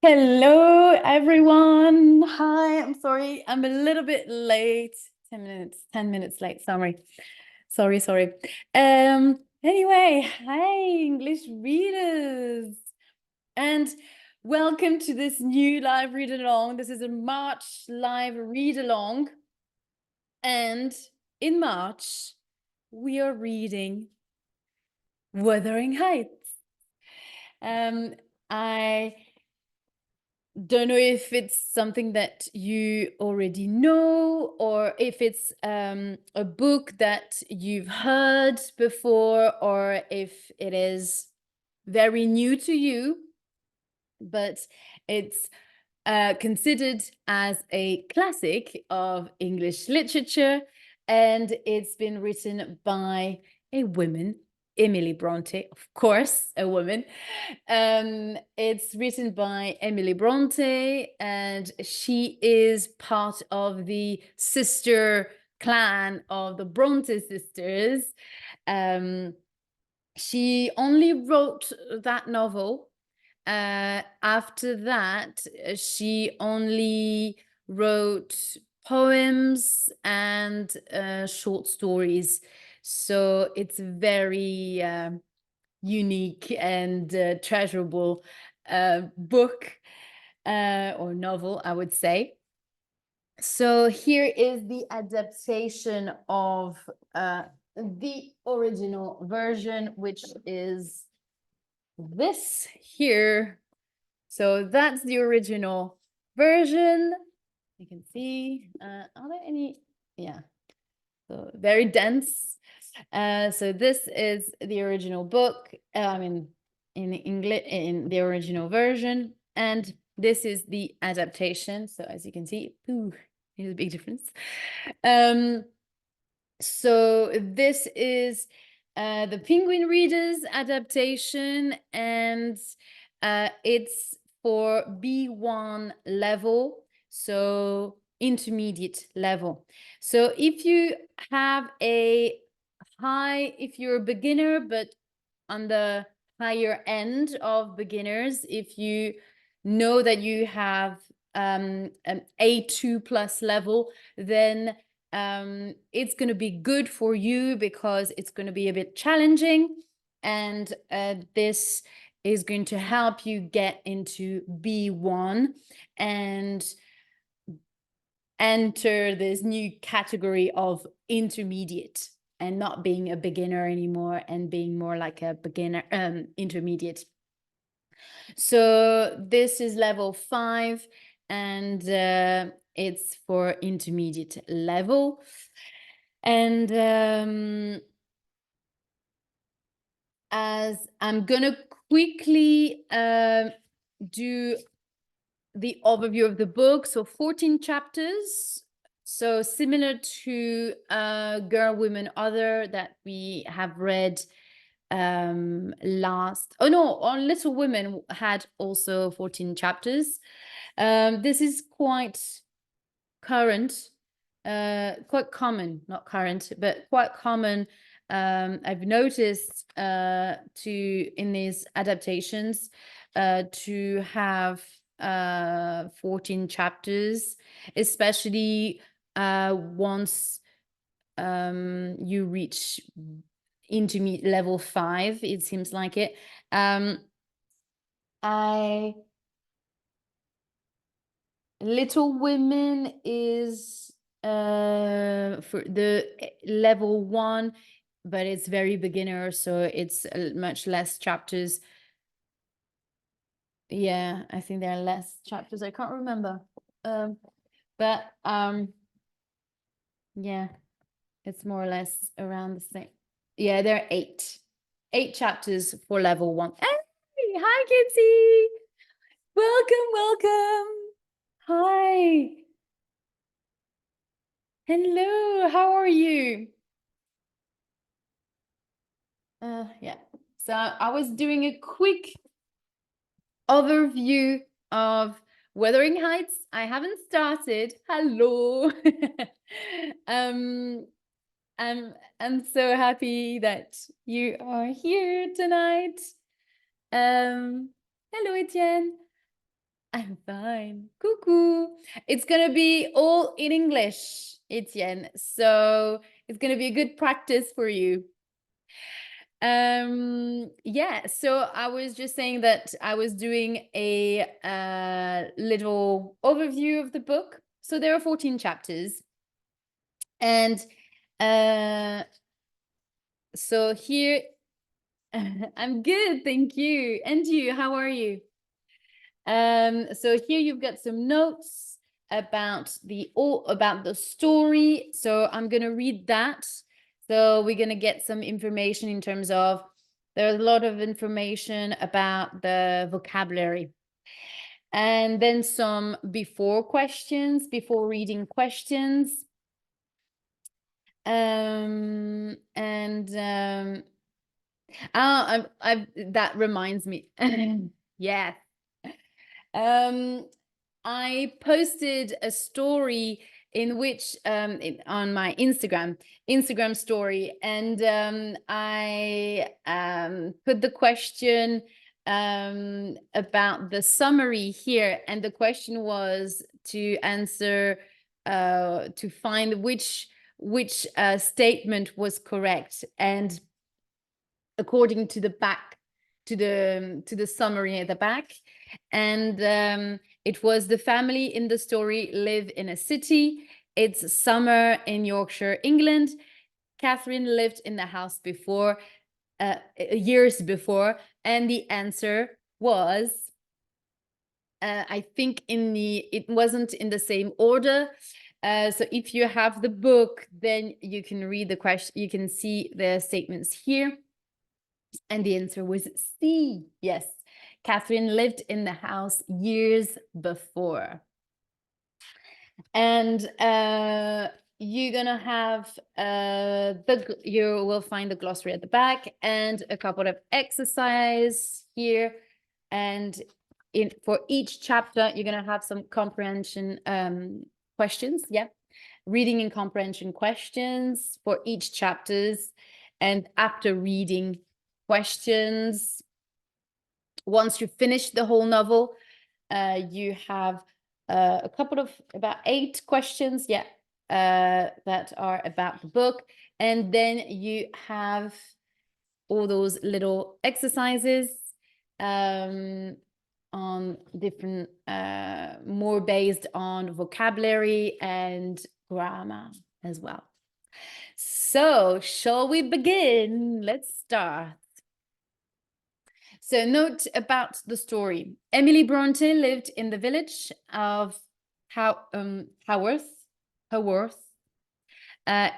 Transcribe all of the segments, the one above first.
Hello, everyone. Hi, I'm sorry. I'm a little bit late. 10 minutes late. Sorry. Anyway, hi, English readers. And welcome to this new live read along. This is a March live read along. And in March, we are reading Wuthering Heights. I don't know if it's something that you already know or if it's a book that you've heard before or if it is very new to you, but it's considered as a classic of English literature, and it's been written by a woman, Emily Bronte, of course, a woman. It's written by Emily Bronte, and she is part of the sister clan of the Bronte sisters. She only wrote that novel. After that, she only wrote poems and short stories. So it's very unique and treasurable book or novel, I would say. So here is the adaptation of the original version, which is this here. So that's the original version. You can see, are there any? Yeah, so very dense. So this is the original book, I mean, in English, in the original version, and this is the adaptation. So as you can see, there's a big difference. So this is the Penguin Readers adaptation, and it's for B1 level, so intermediate level. So if you have a if you're a beginner, but on the higher end of beginners, if you know that you have an A2 plus level, then it's going to be good for you because it's going to be a bit challenging, and this is going to help you get into B1 and enter this new category of intermediate and not being a beginner anymore and being more like a beginner intermediate. So this is level 5, and it's for intermediate level. And as I'm gonna quickly do the overview of the book. So 14 chapters. So similar to Girl, Women, Other that we have read last. Oh no, on Little Women had also 14 chapters. This is quite current, quite common, not current, but quite common. I've noticed in these adaptations to have 14 chapters, especially once you reach intermediate level 5, it seems like it. Little Women is for the level 1, but it's very beginner, so it's much less chapters. Yeah, I think there are less chapters. I can't remember. But yeah, it's more or less around the same. Yeah, there are 8 chapters for level 1. Hey, hi, Kinsey. Welcome. Hi. Hello, how are you? Yeah, so I was doing a quick overview of Wuthering Heights. I haven't started. Hello. um, I'm so happy that you are here tonight. Hello, Etienne. I'm fine. Coucou. It's gonna be all in English, Etienne. So it's gonna be a good practice for you. Yeah, so I was just saying that I was doing a little overview of the book. So there are 14 chapters. And so here I'm good, thank you. And you, how are you? So here you've got some notes about the story. So I'm gonna read that. So we're gonna get some information in terms of there's a lot of information about the vocabulary. And then some before reading questions. And that reminds me. Yes. I posted a story in which on my Instagram story, and I put the question about the summary here, and the question was to answer to find which statement was correct, and according to the back to the summary at the back. And it was the family in the story live in a city. It's summer in Yorkshire, England. Catherine lived in the house before years before, and the answer was I think it wasn't in the same order. So if you have the book, then you can read the question, you can see the statements here. And the answer was C. Yes, Catherine lived in the house years before. And you're gonna have you will find the glossary at the back and a couple of exercise here. And for each chapter, you're gonna have some comprehension questions. Yeah, reading and comprehension questions for each chapters. And after reading questions, once you finish the whole novel, you have a couple of about 8 questions, yeah, that are about the book. And then you have all those little exercises on different, more based on vocabulary and grammar as well. So shall we begin? Let's start. So note about the story. Emily Bronte lived in the village of Haworth,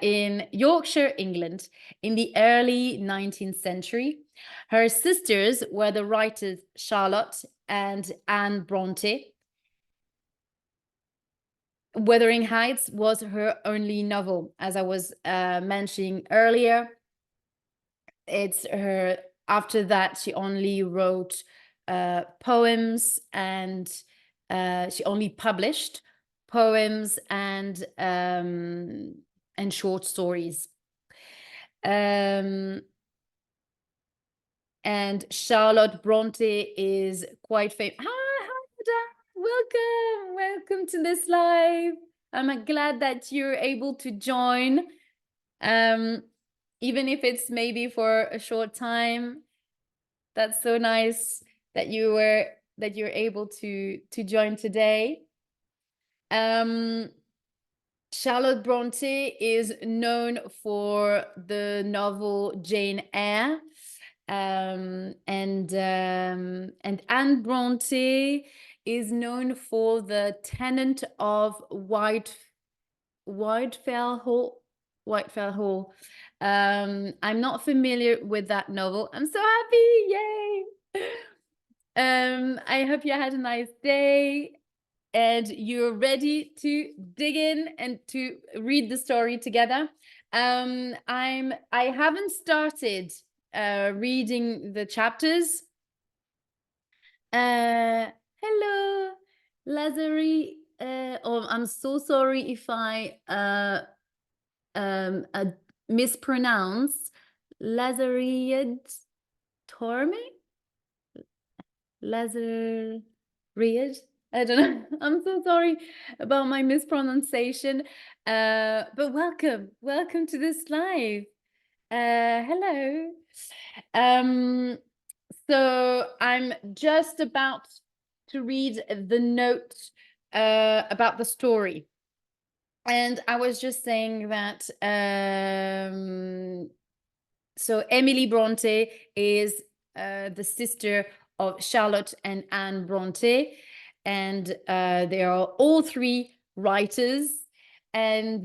in Yorkshire, England, in the early 19th century. Her sisters were the writers Charlotte and Anne Bronte. Wuthering Heights was her only novel, as I was mentioning earlier. It's her. After that, she only wrote poems, and she only published poems and short stories. And Charlotte Bronte is quite famous. Hi, Ada. Welcome to this live. I'm glad that you're able to join. Even if it's maybe for a short time. That's so nice that you're able to join today. Charlotte Bronte is known for the novel Jane Eyre, and Anne Bronte is known for the tenant of Whitefell Hall. I'm not familiar with that novel. I'm so happy, yay! I hope you had a nice day and you're ready to dig in and to read the story together. I haven't started reading the chapters. Hello, Lazari. Oh, I'm so sorry if I mispronounce Lazariad Torme. Lazariad. I don't know. I'm so sorry about my mispronunciation. But welcome to this live. Hello. Um, so I'm just about to read the note about the story. And I was just saying that so Emily Bronte is the sister of Charlotte and Anne Bronte, and they are all three writers. And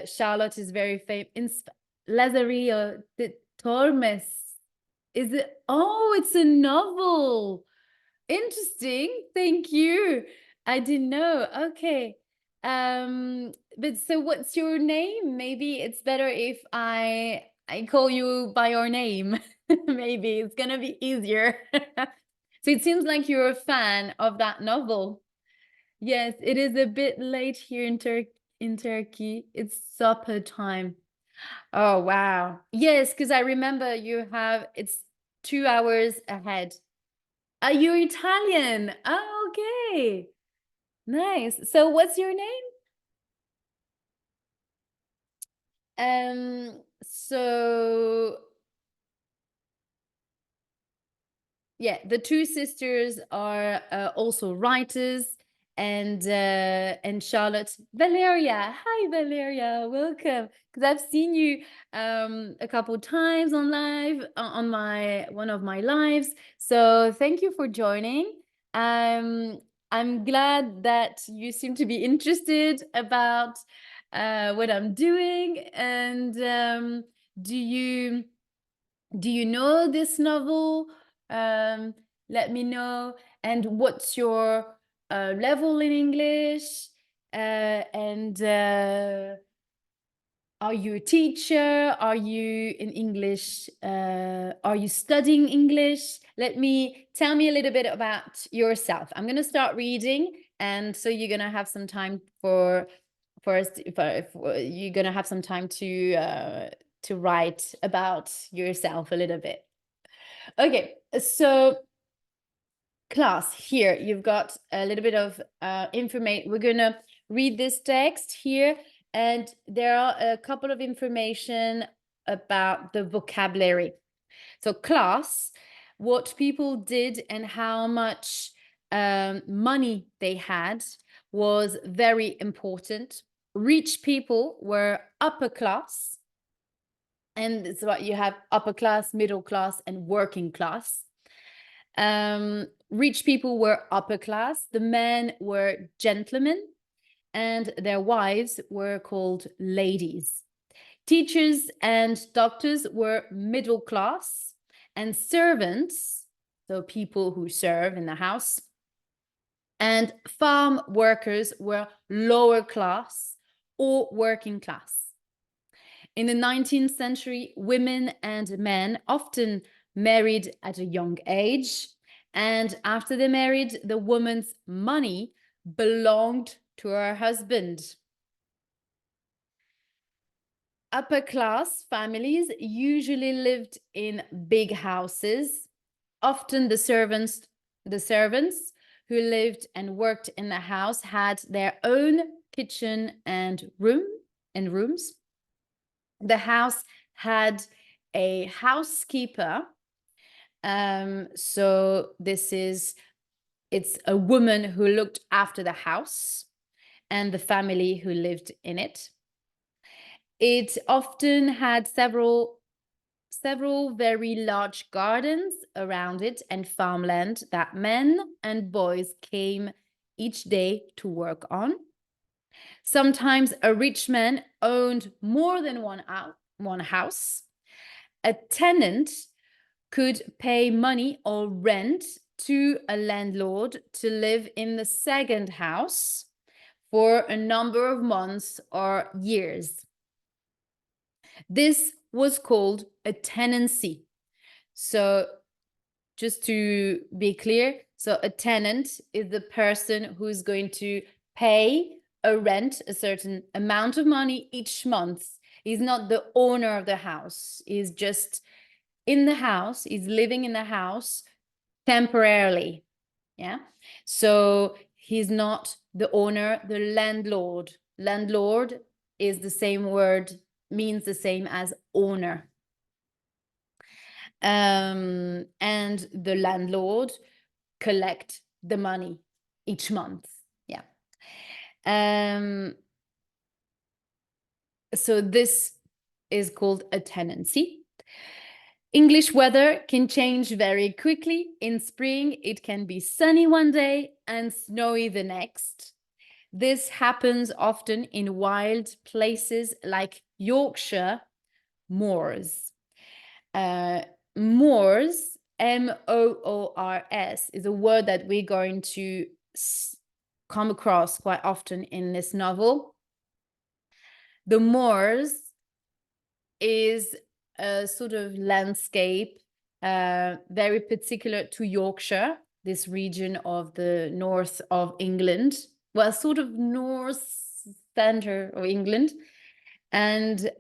Charlotte is very famous. Lazarillo de Tormes. Is it? Oh, it's a novel. Interesting. Thank you. I didn't know. Okay. But so what's your name? Maybe it's better if I call you by your name. Maybe it's gonna be easier. So it seems like you're a fan of that novel. Yes, it is a bit late here in Turkey. It's supper time. Oh, wow. Yes, because I remember it's 2 hours ahead. Are you Italian? Oh, okay. Nice. So what's your name? So yeah, the two sisters are also writers, and Charlotte. Valeria. Hi, Valeria. Welcome. Because I've seen you a couple times on live on my one of my lives. So thank you for joining. Um, I'm glad that you seem to be interested about what I'm doing. And do you do you know this novel? Um, Let me know. And what's your level in English? And are you a teacher? Are you in English? Are you studying English? Tell me a little bit about yourself. I'm going to start reading, and so you're going to have some time you're going to have some time to write about yourself a little bit. Okay, so class, here you've got a little bit of information. We're going to read this text here, and there are a couple of information about the vocabulary. So class, what people did and how much money they had was very important. Rich people were upper class, and it's what you have: upper class, middle class, and working class. Rich people were upper class. The men were gentlemen, and their wives were called ladies. Teachers and doctors were middle class, and servants, so people who serve in the house, and farm workers were lower class or working class. In the 19th century, women and men often married at a young age, and after they married, the woman's money belonged to her husband. Upper class families usually lived in big houses. Often the servants who lived and worked in the house had their own kitchen and rooms. The house had a housekeeper. So it's a woman who looked after the house and the family who lived in it. It often had several very large gardens around it and farmland that men and boys came each day to work on. Sometimes a rich man owned more than one house. A tenant could pay money or rent to a landlord to live in the second house for a number of months or years. This was called a tenancy. So just to be clear, so a tenant is the person who's going to pay a rent, a certain amount of money each month. He's not the owner of the house. He's just in the house. He's living in the house temporarily. Yeah. So He's not the owner, the landlord. Landlord is the same word, means the same as owner. And the landlord collect the money each month. Yeah. So this is called a tenancy. English weather can change very quickly. In spring, it can be sunny one day and snowy the next. This happens often in wild places like Yorkshire moors. Moors, M-O-O-R-S, is a word that we're going to come across quite often in this novel. The moors is a sort of landscape very particular to Yorkshire, this region of the north of England, well, sort of north center of England. And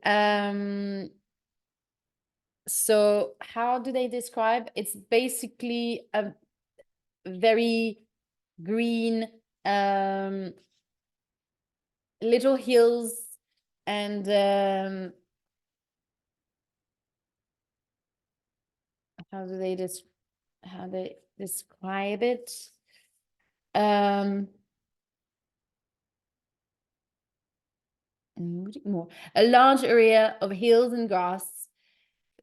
so how do they describe? It's basically a very green little hills and how they describe it? More. A large area of hills and grass.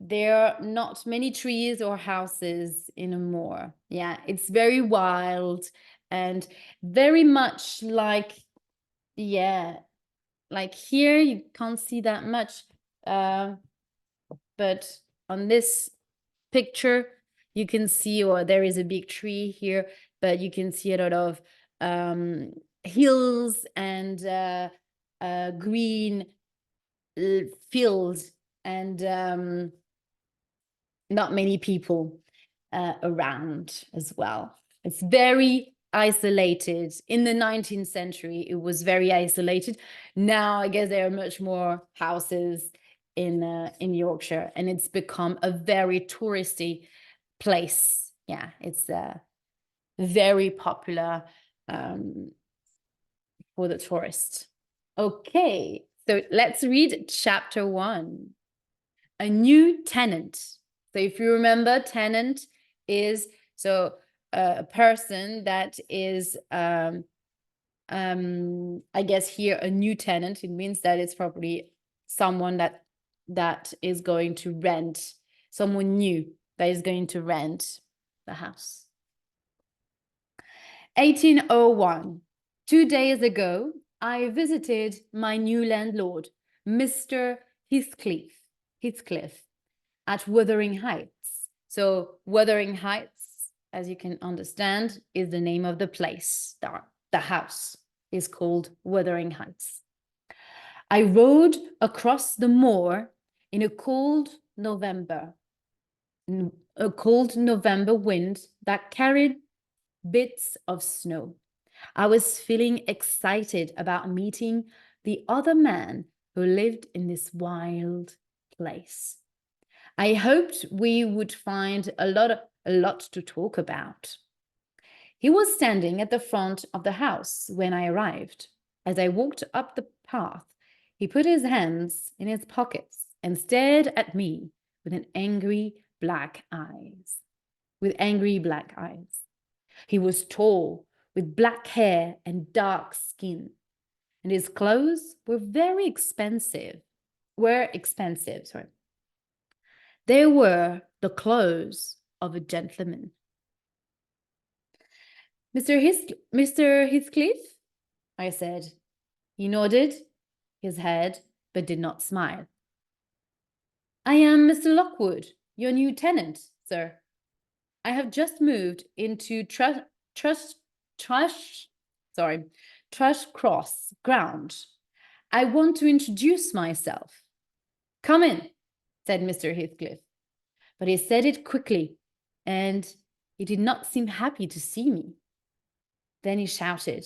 There are not many trees or houses in a moor. Yeah, it's very wild and very much like, yeah, like here you can't see that much. But on this picture, you can see, or there is a big tree here, but you can see a lot of hills and green fields and not many people around as well. It's very isolated. In the 19th century, it was very isolated. Now, I guess there are much more houses in Yorkshire, and it's become a very touristy place. Yeah, it's very popular for the tourist. Okay, so let's read chapter 1. A new tenant. So if you remember, tenant is a person that is I guess here a new tenant. It means that it's probably someone that is going to rent, someone new that is going to rent the house. 1801. 2 days ago, I visited my new landlord, Mr. Heathcliff, at Wuthering Heights. So Wuthering Heights, as you can understand, is the name of the place. The house is called Wuthering Heights. I rode across the moor in a cold November wind that carried bits of snow. I was feeling excited about meeting the other man who lived in this wild place. I hoped we would find a lot to talk about. He was standing at the front of the house when I arrived. As I walked up the path, he put his hands in his pockets and stared at me with angry black eyes. He was tall, with black hair and dark skin, and his clothes were expensive. They were the clothes of a gentleman. Mr. Heathcliff, I said. He nodded his head, but did not smile. I am Mr. Lockwood, your new tenant, sir. I have just moved into Thrushcross Grange. I want to introduce myself. Come in, said Mr. Heathcliff. But he said it quickly, and he did not seem happy to see me. Then he shouted,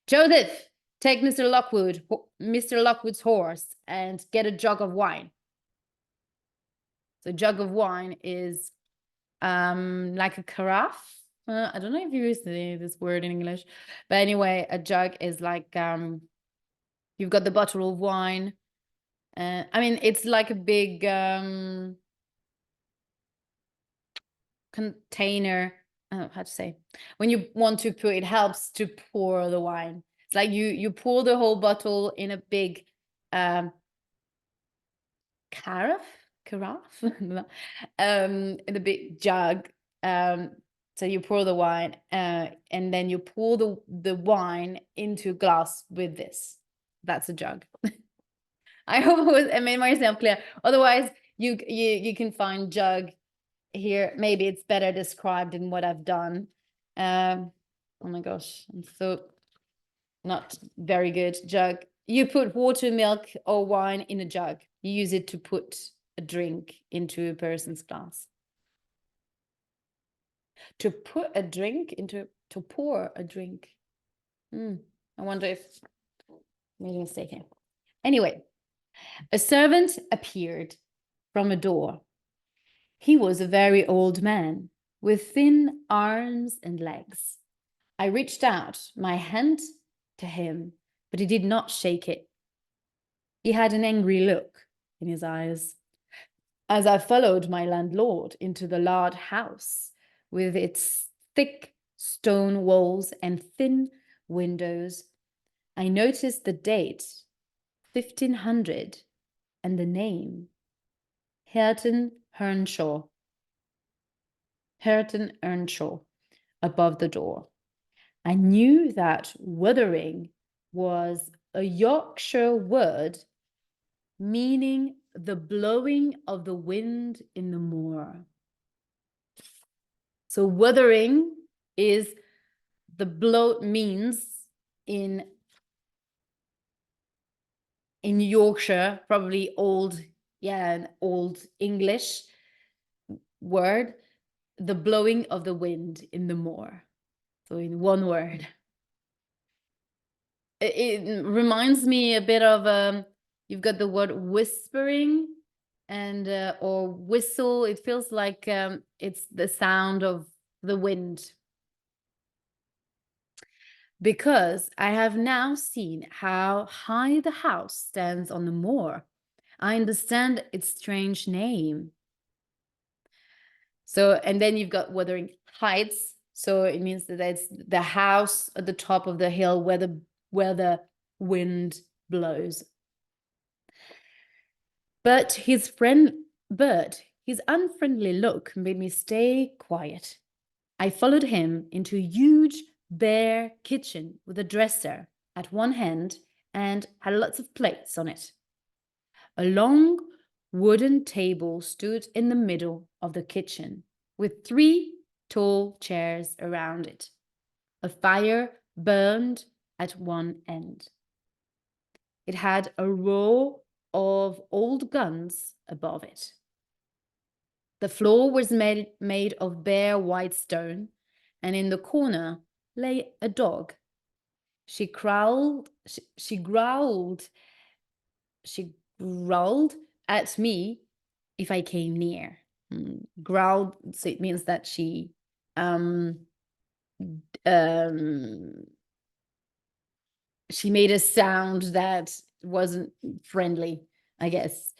Joseph, take Mr. Lockwood's horse and get a jug of wine. So jug of wine is like a carafe, I don't know if you use this word in English, but anyway, a jug is like you've got the bottle of wine. I mean, it's like a big container. I don't know how to say. When you want to pour, it helps to pour the wine. It's like you pour the whole bottle in a big carafe, in a big jug. So you pour the wine, and then you pour the wine into a glass with this. That's a jug. I hope I made myself clear. Otherwise, you can find jug here. Maybe it's better described in what I've done. Oh my gosh, I'm so not very good. Jug. You put water, milk, or wine in a jug. You use it to put a drink into a person's glass. To put a drink into, to pour a drink. I wonder if I made a mistake here. Anyway, a servant appeared from a door. He was a very old man with thin arms and legs. I reached out my hand to him, but he did not shake it. He had an angry look in his eyes. As I followed my landlord into the large house with its thick stone walls and thin windows, I noticed the date, 1500, and the name, Hareton Earnshaw. Hareton Earnshaw, above the door. I knew that wuthering was a Yorkshire word meaning the blowing of the wind in the moor. So wuthering is the blow, means in Yorkshire, probably an old English word, the blowing of the wind in the moor. So in one word. It reminds me a bit of you've got the word whispering and or whistle. It feels like it's the sound of the wind. Because I have now seen how high the house stands on the moor, I understand its strange name. So, and then you've got Wuthering Heights. So it means that it's the house at the top of the hill where the wind blows. But his unfriendly look made me stay quiet. I followed him into a huge bare kitchen with a dresser at one end and had lots of plates on it. A long wooden table stood in the middle of the kitchen with 3 tall chairs around it. A fire burned at one end. It had a row of old guns above it. The floor was made of bare white stone, and in the corner lay a dog. She growled at me if I came near. Growled, so it means that she made a sound that wasn't friendly, I guess.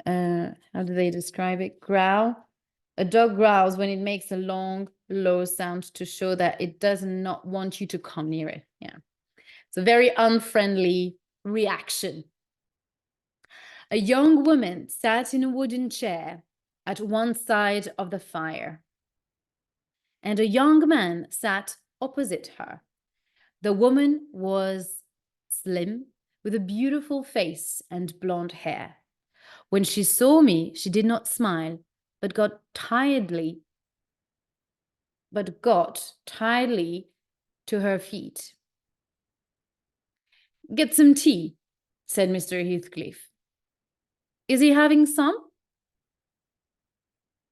How do they describe it? Growl. A dog growls when it makes a long, low sound to show that it does not want you to come near it. Yeah. It's a very unfriendly reaction. A young woman sat in a wooden chair at one side of the fire, and a young man sat opposite her. The woman was slim, with a beautiful face and blonde hair. When she saw me, she did not smile, but got tiredly to her feet. "Get some tea," said Mr. Heathcliff. "Is he having some?"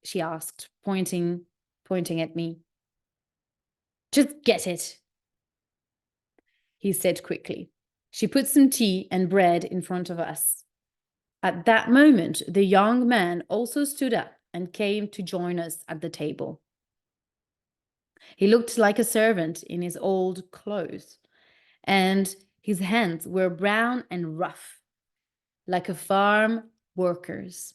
she asked, pointing at me. "Just get it," he said quickly. She put some tea and bread in front of us. At that moment, the young man also stood up and came to join us at the table. He looked like a servant in his old clothes, and his hands were brown and rough, like a farm worker's.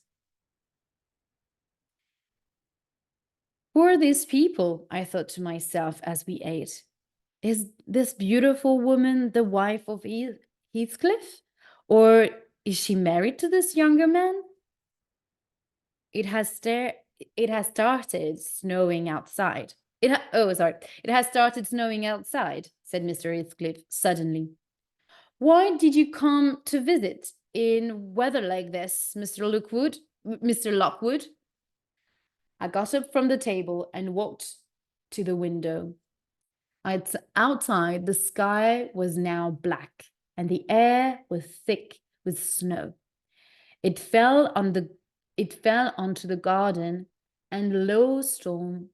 Who are these people? I thought to myself as we ate. Is this beautiful woman the wife of Heathcliff? Or is she married to this younger man? It has started snowing outside. It has started snowing outside, said Mr. Heathcliff suddenly. Why did you come to visit in weather like this, Mr. Lockwood? I got up from the table and walked to the window. Outside, the sky was now black, and the air was thick with snow. It fell onto the garden and low stone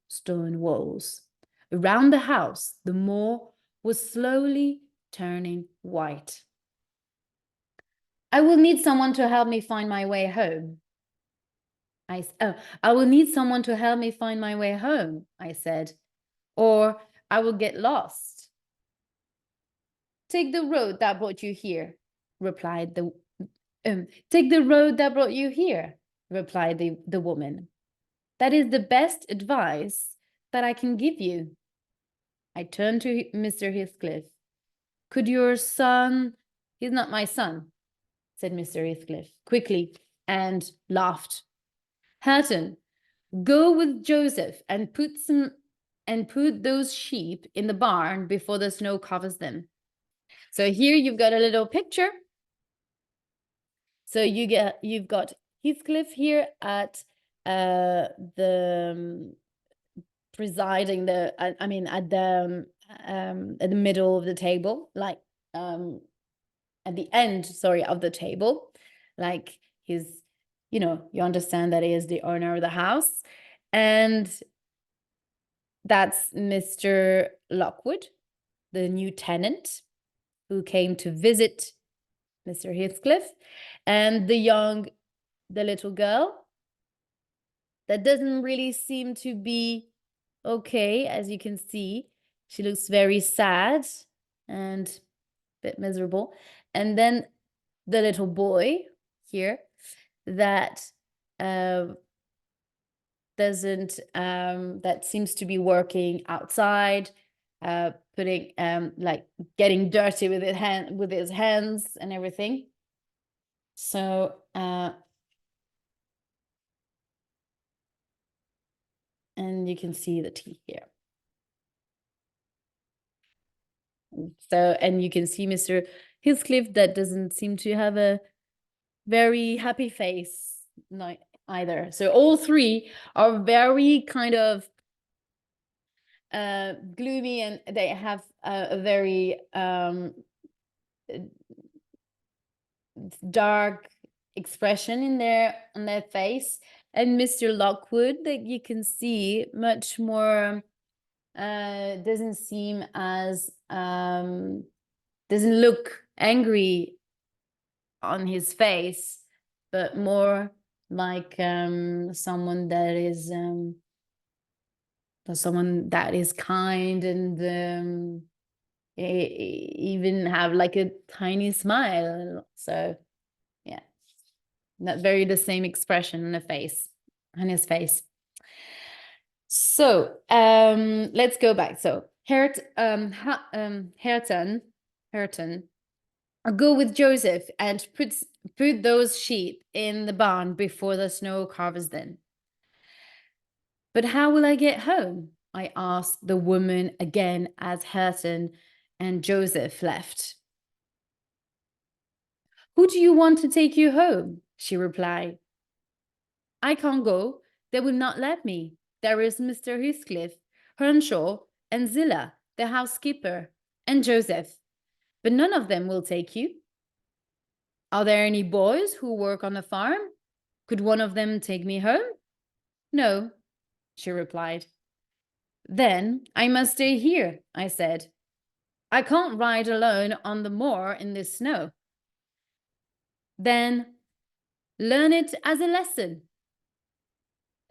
walls. Around the house, the moor was slowly turning white. I will need someone to help me find my way home. I will need someone to help me find my way home, I said, or I will get lost. Take the road that brought you here, replied the woman. That is the best advice that I can give you. I turned to Mr. Heathcliff. Could your son... He's not my son, said Mr. Heathcliff quickly, and laughed. Hareton, go with Joseph and put those sheep in the barn before the snow covers them. So here you've got a little picture. So you've got Heathcliff here at the presiding at the middle of the table, like at the end, of the table, like he's, you understand that he is the owner of the house, and that's Mr. Lockwood, the new tenant who came to visit Mr. Heathcliff, and the little girl that doesn't really seem to be okay, as you can see. She looks very sad and a bit miserable. And then the little boy here that that seems to be working outside, putting like getting dirty with his hands and everything. So and you can see the tea here. So, and you can see Mr. Heathcliff that doesn't seem to have a very happy face, not either. So all three are very kind of gloomy, and they have a very dark expression on their face. And Mr. Lockwood, that you can see much more doesn't seem as doesn't look angry on his face, but more like someone that is kind, and even have like a tiny smile. So yeah, not very the same expression on his face. So let's go back. So Hareton, I'll go with Joseph and put those sheep in the barn before the snow covers them. But how will I get home? I asked the woman again as Hareton and Joseph left. Who do you want to take you home? She replied. I can't go. They will not let me. There is Mr. Heathcliff, Earnshaw, and Zillah, the housekeeper, and Joseph. But none of them will take you. Are there any boys who work on the farm? Could one of them take me home? No, she replied. Then I must stay here, I said. I can't ride alone on the moor in this snow. Then learn it as a lesson.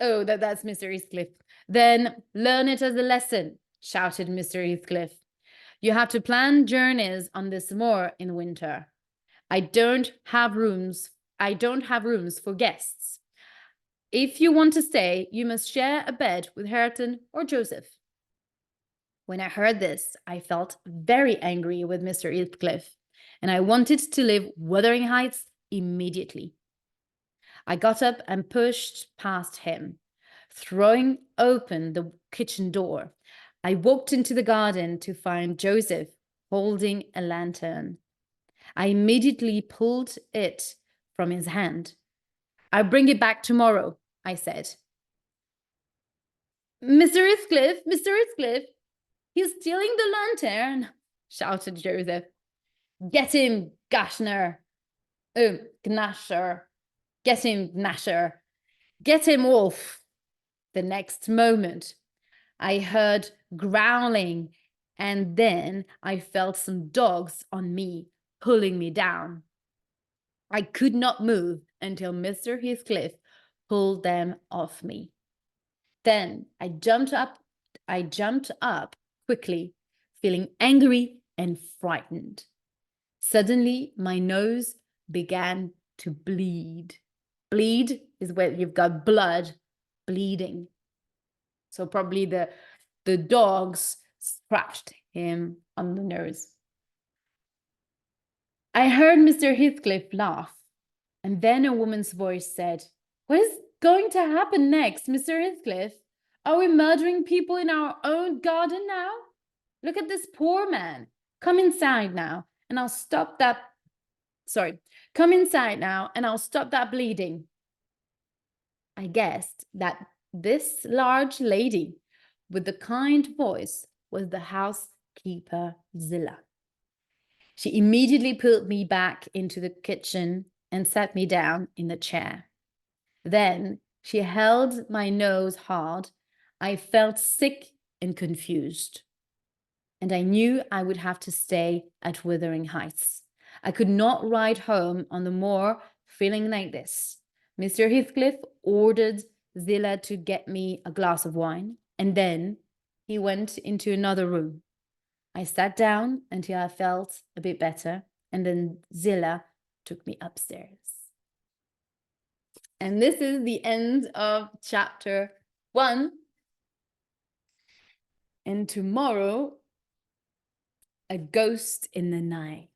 Oh, that's Mr. Heathcliff. Then learn it as a lesson, shouted Mr. Heathcliff. You have to plan journeys on this moor in winter. I don't have rooms for guests. If you want to stay, you must share a bed with Hareton or Joseph. When I heard this, I felt very angry with Mr. Heathcliff, and I wanted to leave Wuthering Heights immediately. I got up and pushed past him, throwing open the kitchen door. I walked into the garden to find Joseph holding a lantern. I immediately pulled it from his hand. I'll bring it back tomorrow, I said. Mr. Heathcliff, he's stealing the lantern, shouted Joseph. Get him, Gnasher. Get him, Gnasher. Get him off. The next moment, I heard growling, and then I felt some dogs on me, pulling me down. I could not move until Mr. Heathcliff pulled them off me. Then I jumped up quickly, feeling angry and frightened. Suddenly, my nose began to bleed. Bleed is where you've got blood bleeding. So probably the dogs scratched him on the nose. I heard Mr. Heathcliff laugh, and then a woman's voice said, "What is going to happen next, Mr. Heathcliff? Are we murdering people in our own garden now? Look at this poor man. Come inside now, and I'll stop that. Come inside now, and I'll stop that bleeding." I guessed that this large lady with the kind voice was the housekeeper Zillah. She immediately pulled me back into the kitchen and sat me down in the chair. Then she held my nose hard. I felt sick and confused, and I knew I would have to stay at Wuthering Heights. I could not ride home on the moor feeling like this. Mr. Heathcliff ordered Zillah to get me a glass of wine, and then he went into another room. I sat down until I felt a bit better, and then Zillah took me upstairs. And this is the end of chapter 1. And tomorrow, a ghost in the night.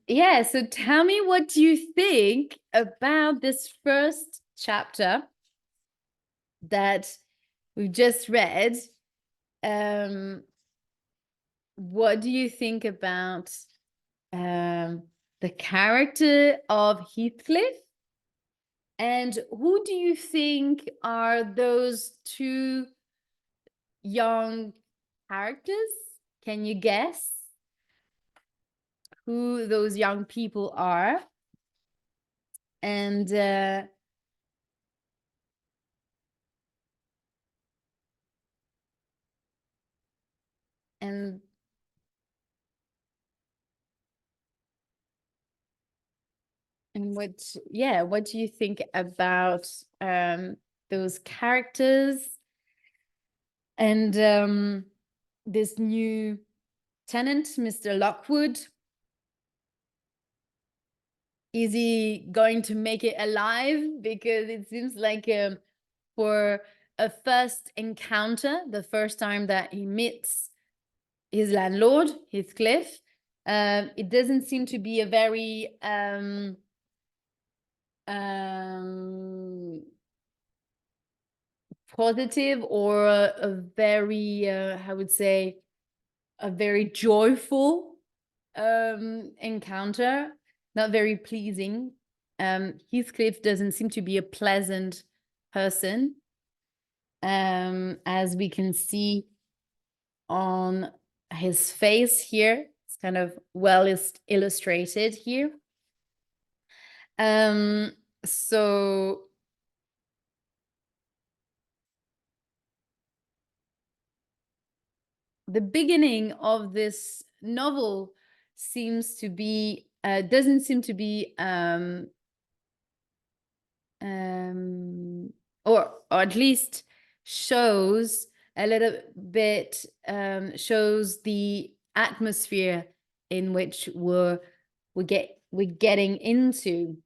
Yeah, so tell me what you think about this first chapter that we've just read. What do you think about the character of Heathcliff? And who do you think are those two young characters? Can you guess who those young people are? And what do you think about those characters and this new tenant, Mr. Lockwood? Is he going to make it alive? Because it seems like for a first encounter, the first time that he meets his landlord, Heathcliff, it doesn't seem to be a very positive or a very, I would say, a very joyful encounter, not very pleasing. Heathcliff doesn't seem to be a pleasant person, as we can see on his face here. It's kind of well illustrated here. So the beginning of this novel seems to be doesn't seem to be or at least shows a little bit shows the atmosphere in which we're getting into.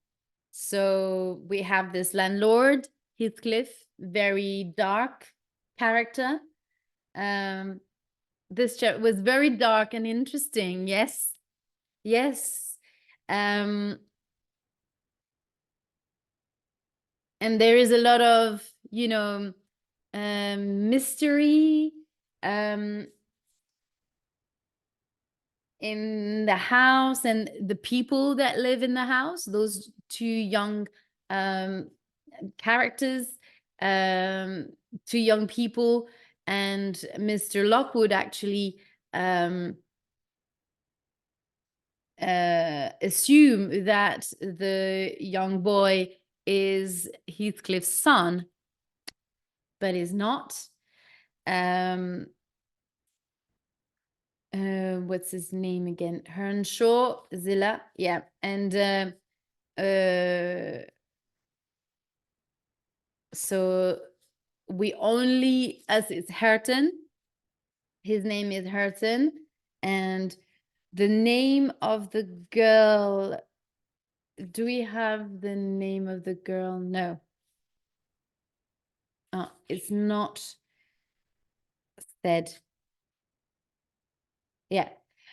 So we have this landlord, Heathcliff, very dark character. This chapter was very dark and interesting. Yes, yes. And there is a lot of, mystery in the house and the people that live in the house. Those two young characters, two young people, and Mr. Lockwood actually assume that the young boy is Heathcliff's son, but is not. What's his name again? Hernshaw, Zilla, yeah, and so we only, as it's Hareton, his name is Hareton, and the name of the girl, do we have the name of the girl? No. It's not said. Yeah.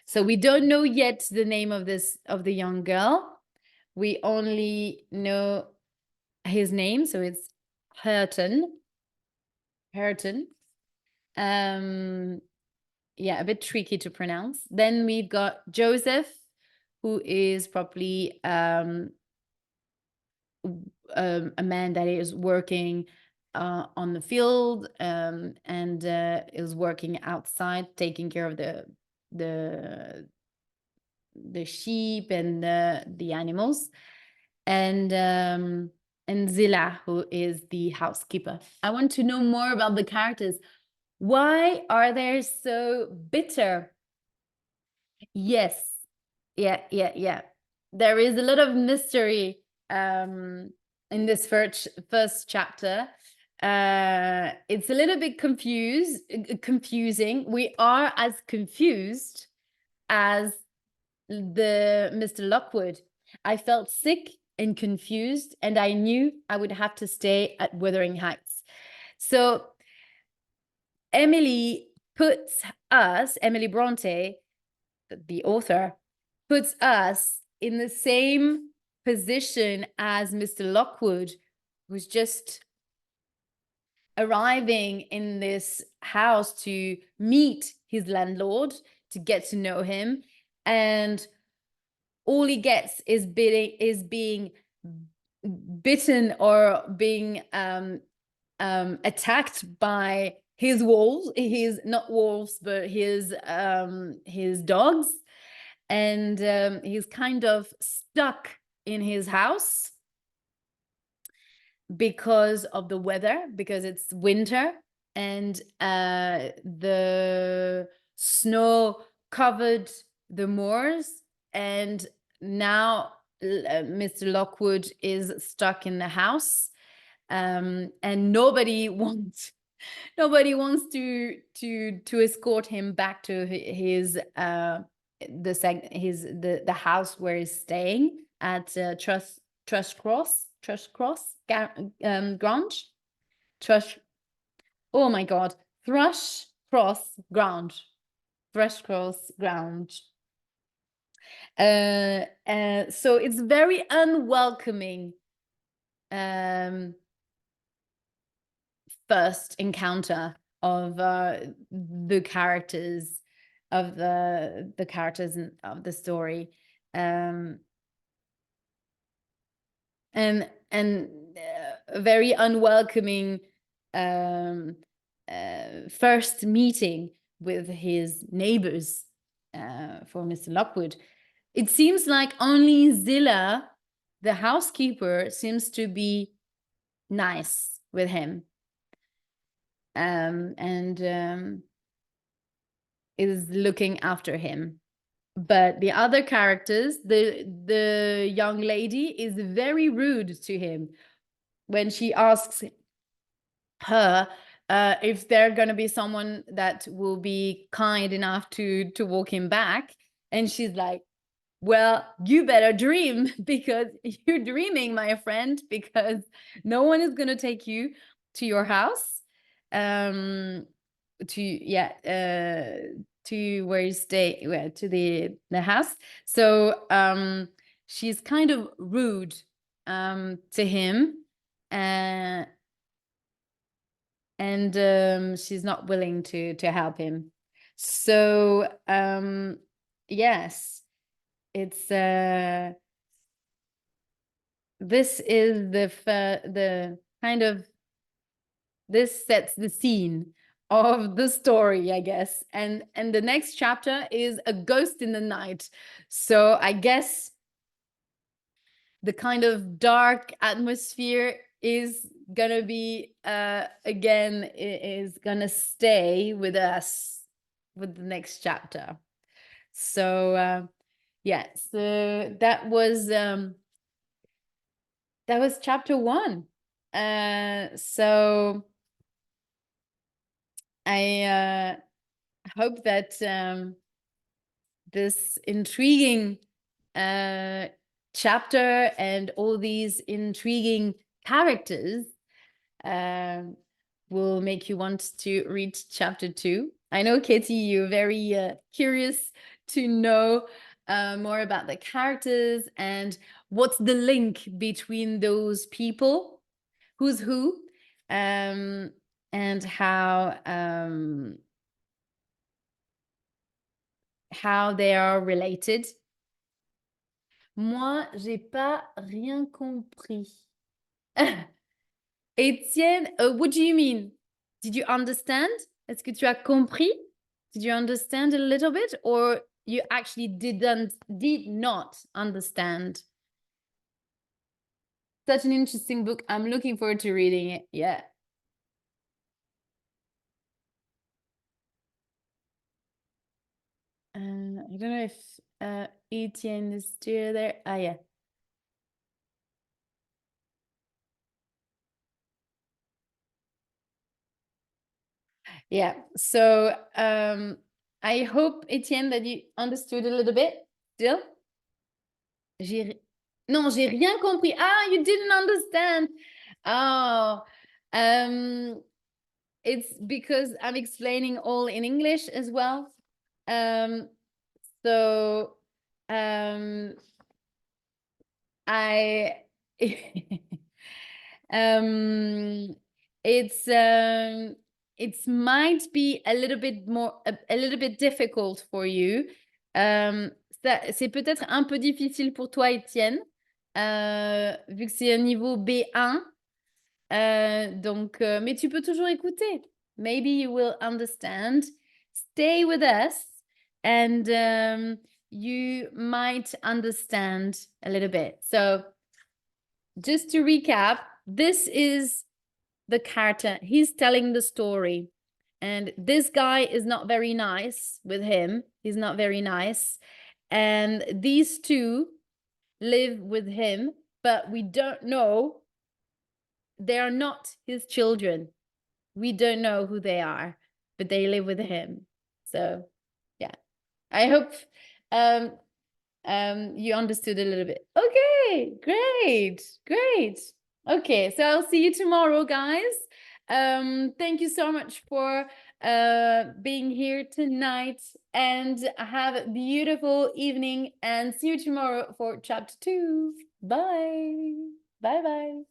So we don't know yet the name of the young girl. We only know his name, so it's Hareton. Hareton. Yeah, a bit tricky to pronounce. Then we've got Joseph, who is probably a man that is working on the field and is working outside, taking care of the sheep and the animals, and Zilla, who is the housekeeper. I want to know more about the characters. Why are they so bitter? Yes. Yeah. There is a lot of mystery in this first chapter. It's a little bit confusing. We are as confused as the Mr. Lockwood. I felt sick and confused, and I knew I would have to stay at Wuthering Heights. So Emily Bronte, the author, puts us in the same position as Mr. Lockwood, who's just arriving in this house to meet his landlord, to get to know him, and all he gets is being bitten or being attacked by his wolves. His not wolves, but his dogs, and he's kind of stuck in his house because of the weather, because it's winter and the snow covered the moors, and now Mr. Lockwood is stuck in the house, and nobody wants to escort him back to his the house where he's staying at Thrushcross Grange. Oh my God, Thrushcross Grange. Thrushcross Grange. So it's very unwelcoming first encounter of the characters of the characters of the story, and a very unwelcoming first meeting with his neighbors for Mr. Lockwood. It seems like only Zilla, the housekeeper, seems to be nice with him, and is looking after him. But the other characters, the young lady is very rude to him when she asks her if there's gonna be someone that will be kind enough to walk him back. And she's like, well, you better dream because you're dreaming, my friend, because no one is gonna take you to your house. To where you stay, to the house. So she's kind of rude to him, and she's not willing to help him. So yes, it's this is the kind of, this sets the scene of the story, I guess. And the next chapter is a ghost in the night. So I guess the kind of dark atmosphere is gonna be again, is gonna stay with us with the next chapter. So yeah, so that was chapter 1. So I hope that this intriguing chapter and all these intriguing characters will make you want to read chapter 2. I know, Katie, you're very curious to know more about the characters and what's the link between those people, who's who, and how they are related. Moi, j'ai pas rien compris. Étienne, what do you mean? Did you understand? Est-ce que tu as compris? Did you understand a little bit, or you actually did not understand? Such an interesting book. I'm looking forward to reading it. Yeah. I don't know if Etienne is still there. Ah, yeah. Yeah. So I hope, Etienne, that you understood a little bit still. Non, j'ai rien compris. Ah, you didn't understand. Oh, it's because I'm explaining all in English as well. So I it might be a little bit more a little bit difficult for you. C'est peut-être un peu difficile pour toi, Étienne, vu que c'est un niveau B1. Donc, mais tu peux toujours écouter. Maybe you will understand. Stay with us, and you might understand a little bit. So, just to recap, this is the character. He's telling the story. And this guy is not very nice with him. He's not very nice. And these two live with him, but we don't know. They are not his children. We don't know who they are, but they live with him. So, yeah. I hope you understood a little bit. Okay, great. Okay, so I'll see you tomorrow, guys. Thank you so much for being here tonight, and have a beautiful evening, and see you tomorrow for chapter 2. Bye. Bye.